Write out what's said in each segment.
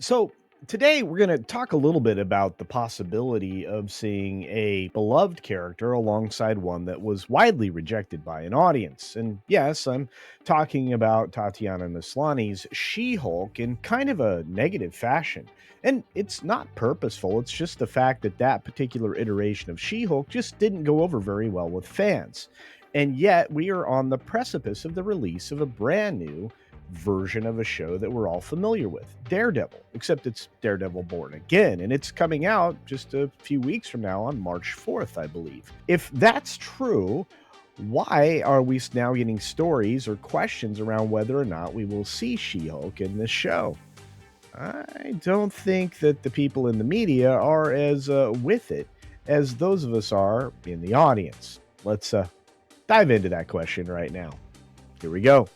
So, today we're going to talk a little bit about the possibility of seeing a beloved character alongside one that was widely rejected by an audience. And yes, I'm talking about Tatiana Maslany's She Hulk in kind of a negative fashion. And it's not purposeful, it's just the fact that that particular iteration of She Hulk just didn't go over very well with fans. And yet, we are on the precipice of the release of a brand new version of a show that we're all familiar with, Daredevil, except it's Daredevil Born Again, and it's coming out just a few weeks from now on March 4th, I believe. If that's true, why are we now getting stories or questions around whether or not we will see She-Hulk in this show? I don't think that the people in the media are as with it as those of us are in the audience. Let's dive into that question right now. Here we go.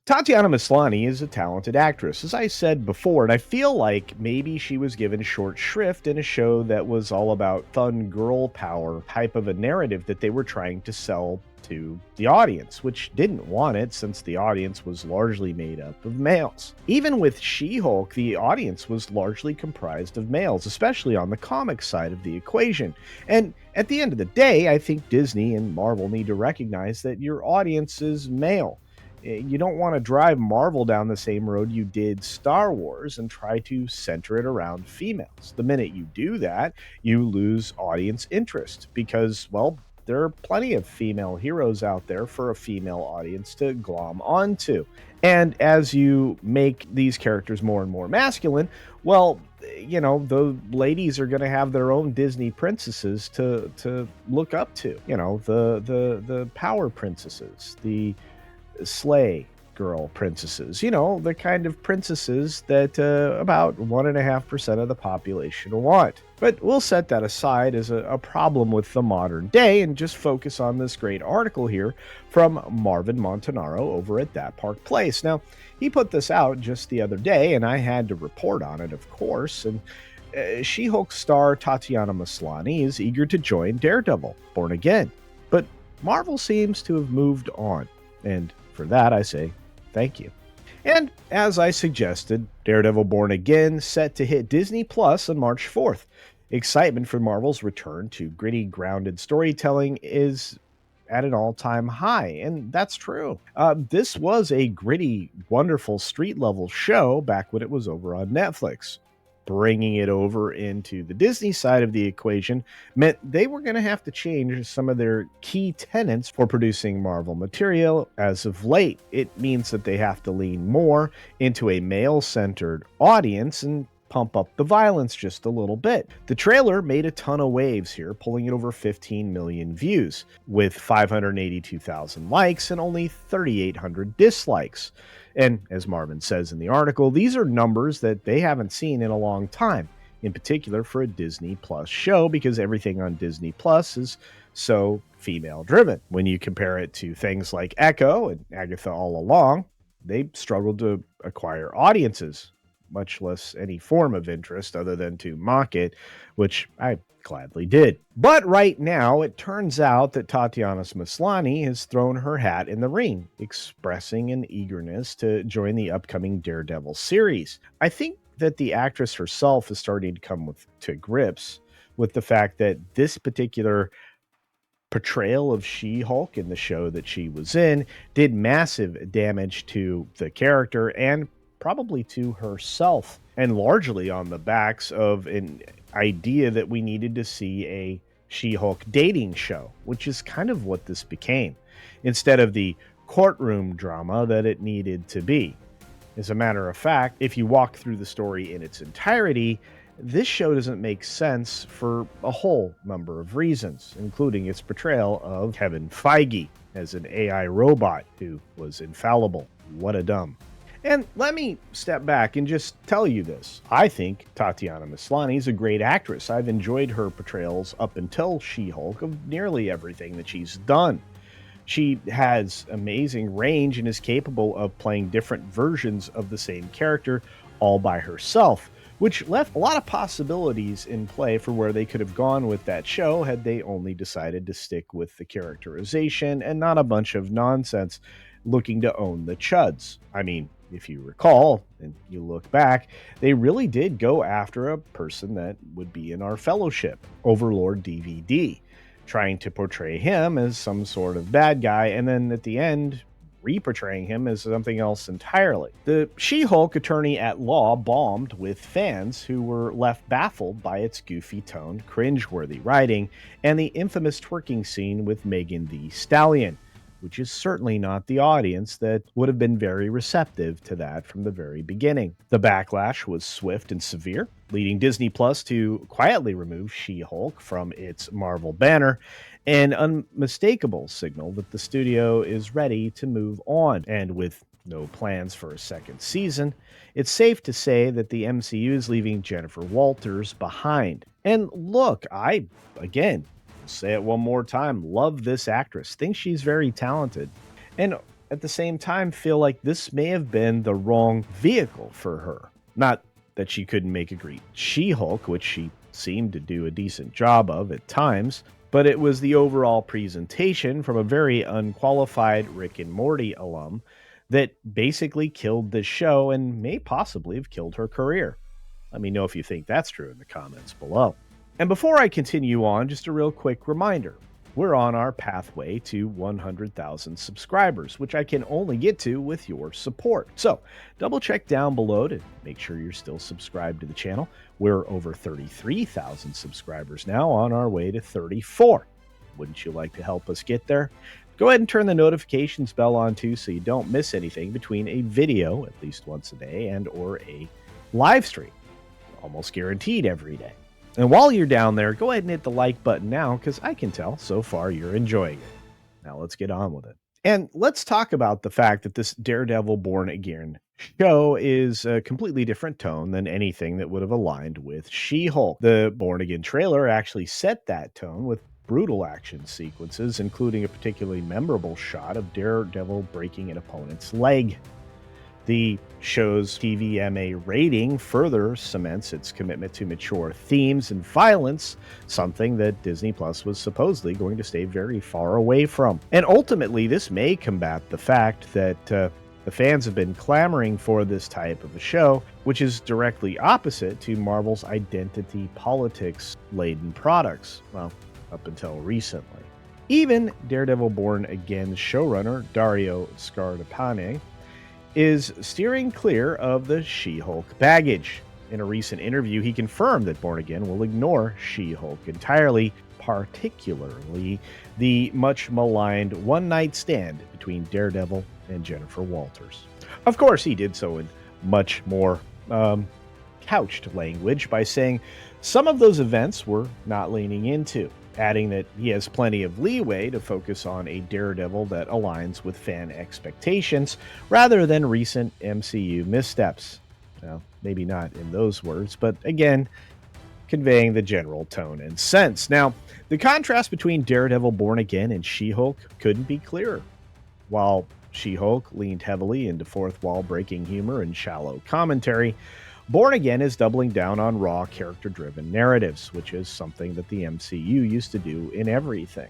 Tatiana Maslany is a talented actress, as I said before, and I feel like maybe she was given short shrift in a show that was all about fun girl power type of a narrative that they were trying to sell to the audience, which didn't want it since the audience was largely made up of males. Even with She-Hulk, the audience was largely comprised of males, especially on the comic side of the equation. And at the end of the day, I think Disney and Marvel need to recognize that your audience is male. You don't want to drive Marvel down the same road you did Star Wars and try to center it around females. The minute you do that, you lose audience interest because, well, there are plenty of female heroes out there for a female audience to glom onto. And as you make these characters more and more masculine, well, the ladies are going to have their own Disney princesses to look up to. The power princesses, the slay girl princesses, the kind of princesses that about 1.5% of the population want. But we'll set that aside as a problem with the modern day and just focus on this great article here from Marvin Montanaro over at That Park Place. Now, he put this out just the other day, and I had to report on it, of course, and She-Hulk star Tatiana Maslany is eager to join Daredevil, Born Again. But Marvel seems to have moved on, and for that, I say thank you. And as I suggested, Daredevil Born Again set to hit Disney Plus on March 4th. Excitement for Marvel's return to gritty, grounded storytelling is at an all-time high, and that's true. This was a gritty, wonderful street-level show back when it was over on Netflix. Bringing it over into the Disney side of the equation meant they were going to have to change some of their key tenets for producing Marvel material. As of late, it means that they have to lean more into a male-centered audience and pump up the violence just a little bit. The trailer made a ton of waves here, pulling it over 15 million views, with 582,000 likes and only 3,800 dislikes. And as Marvin says in the article, these are numbers that they haven't seen in a long time, in particular for a Disney Plus show, because everything on Disney Plus is so female driven. When you compare it to things like Echo and Agatha All Along, they struggled to acquire audiences, much less any form of interest other than to mock it, which I gladly did. But right now, it turns out that Tatiana Maslany has thrown her hat in the ring, expressing an eagerness to join the upcoming Daredevil series. I think that the actress herself is starting to come to grips with the fact that this particular portrayal of She-Hulk in the show that she was in did massive damage to the character and probably to herself, and largely on the backs of an idea that we needed to see a She-Hulk dating show, which is kind of what this became, instead of the courtroom drama that it needed to be. As a matter of fact, if you walk through the story in its entirety, this show doesn't make sense for a whole number of reasons, including its portrayal of Kevin Feige as an AI robot who was infallible. What a dumb. And let me step back and just tell you this. I think Tatiana Maslany is a great actress. I've enjoyed her portrayals up until She-Hulk of nearly everything that she's done. She has amazing range and is capable of playing different versions of the same character all by herself, which left a lot of possibilities in play for where they could have gone with that show had they only decided to stick with the characterization and not a bunch of nonsense looking to own the chuds. I mean, if you recall and you look back, they really did go after a person that would be in our fellowship, Overlord DVD, trying to portray him as some sort of bad guy, and then at the end, reportraying him as something else entirely. The She-Hulk attorney at law bombed with fans who were left baffled by its goofy-toned, cringeworthy writing and the infamous twerking scene with Megan Thee Stallion, which is certainly not the audience that would have been very receptive to that from the very beginning. The backlash was swift and severe, leading Disney Plus to quietly remove She-Hulk from its Marvel banner, an unmistakable signal that the studio is ready to move on. And with no plans for a second season, it's safe to say that the MCU is leaving Jennifer Walters behind. And look, again, say it one more time, love this actress, think she's very talented, and at the same time feel like this may have been the wrong vehicle for her. Not that she couldn't make a great She-Hulk, which she seemed to do a decent job of at times, but it was the overall presentation from a very unqualified Rick and Morty alum that basically killed this show and may possibly have killed her career. Let me know if you think that's true in the comments below. And before I continue on, just a real quick reminder. We're on our pathway to 100,000 subscribers, which I can only get to with your support. So double check down below to make sure you're still subscribed to the channel. We're over 33,000 subscribers now, on our way to 34. Wouldn't you like to help us get there? Go ahead and turn the notifications bell on too, so you don't miss anything between a video at least once a day and or a live stream. Almost guaranteed every day. And while you're down there, go ahead and hit the like button now, because I can tell so far you're enjoying it. Now let's get on with it. And let's talk about the fact that this Daredevil Born Again show is a completely different tone than anything that would have aligned with She-Hulk. The Born Again trailer actually set that tone with brutal action sequences, including a particularly memorable shot of Daredevil breaking an opponent's leg. The show's TVMA rating further cements its commitment to mature themes and violence, something that Disney Plus was supposedly going to stay very far away from. And ultimately, this may combat the fact that the fans have been clamoring for this type of a show, which is directly opposite to Marvel's identity politics-laden products, well, up until recently. Even Daredevil Born Again's showrunner, Dario Scardapane, is steering clear of the She-Hulk baggage. In a recent interview, he confirmed that Born Again will ignore She-Hulk entirely, particularly the much maligned one-night stand between Daredevil and Jennifer Walters. Of course, he did so in much more couched language by saying some of those events were not leaning into, adding that he has plenty of leeway to focus on a Daredevil that aligns with fan expectations rather than recent MCU missteps. Well, maybe not in those words, but again, conveying the general tone and sense. Now, the contrast between Daredevil Born Again and She-Hulk couldn't be clearer. While She-Hulk leaned heavily into fourth wall breaking humor and shallow commentary, Born Again is doubling down on raw, character-driven narratives, which is something that the MCU used to do in everything.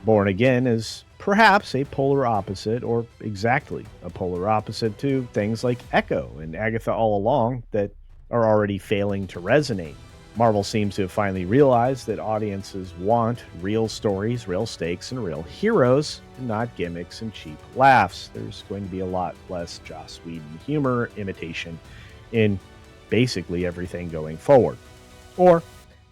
Born Again is perhaps a polar opposite, or exactly a polar opposite, to things like Echo and Agatha All Along that are already failing to resonate. Marvel seems to have finally realized that audiences want real stories, real stakes, and real heroes, and not gimmicks and cheap laughs. There's going to be a lot less Joss Whedon humor, imitation, in basically everything going forward. Or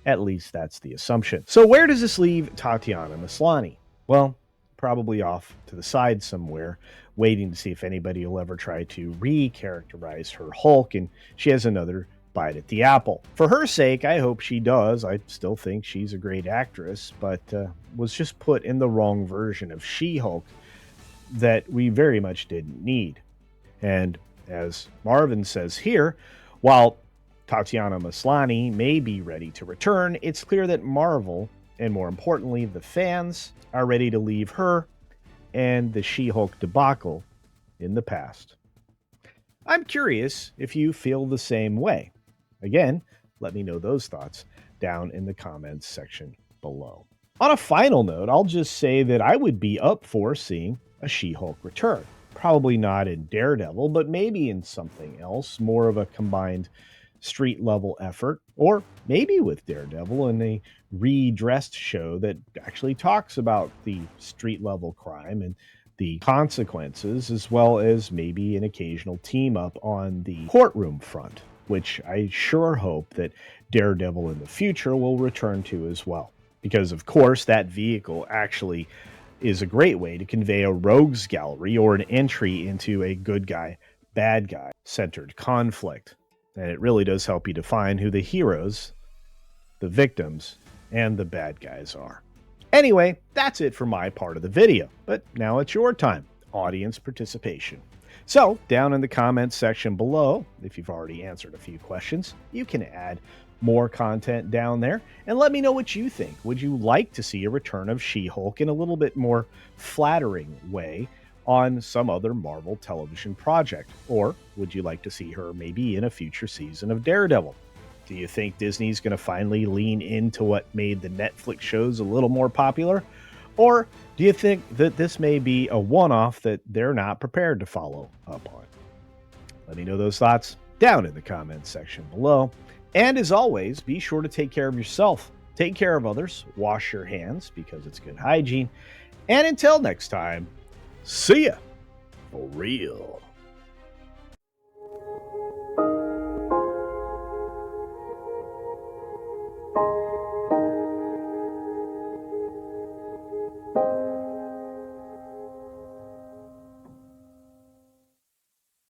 at least that's the assumption. So where does this leave Tatiana Maslany? Well, probably off to the side somewhere, waiting to see if anybody will ever try to re-characterize her Hulk, and she has another bite at the apple. For her sake, I hope she does. I still think she's a great actress, but was just put in the wrong version of She-Hulk that we very much didn't need. And as Marvin says here, while Tatiana Maslany may be ready to return, it's clear that Marvel, and more importantly, the fans, are ready to leave her and the She-Hulk debacle in the past. I'm curious if you feel the same way. Again, let me know those thoughts down in the comments section below. On a final note, I'll just say that I would be up for seeing a She-Hulk return. Probably not in Daredevil, but maybe in something else, more of a combined street level effort, or maybe with Daredevil in a redressed show that actually talks about the street level crime and the consequences, as well as maybe an occasional team up on the courtroom front, which I sure hope that Daredevil in the future will return to as well. Because, of course, that vehicle actually is a great way to convey a rogues gallery or an entry into a good guy, bad guy centered conflict. And it really does help you define who the heroes, the victims, and the bad guys are. Anyway, that's it for my part of the video, but now it's your time, audience participation. So, down in the comments section below, if you've already answered a few questions, you can add more content down there and let me know what you think. Would you like to see a return of She-Hulk in a little bit more flattering way on some other Marvel television project? Or would you like to see her maybe in a future season of Daredevil? Do you think Disney's going to finally lean into what made the Netflix shows a little more popular? Or do you think that this may be a one-off that they're not prepared to follow up on? Let me know those thoughts down in the comments section below. And as always, be sure to take care of yourself, take care of others, wash your hands because it's good hygiene. And until next time, see ya for real.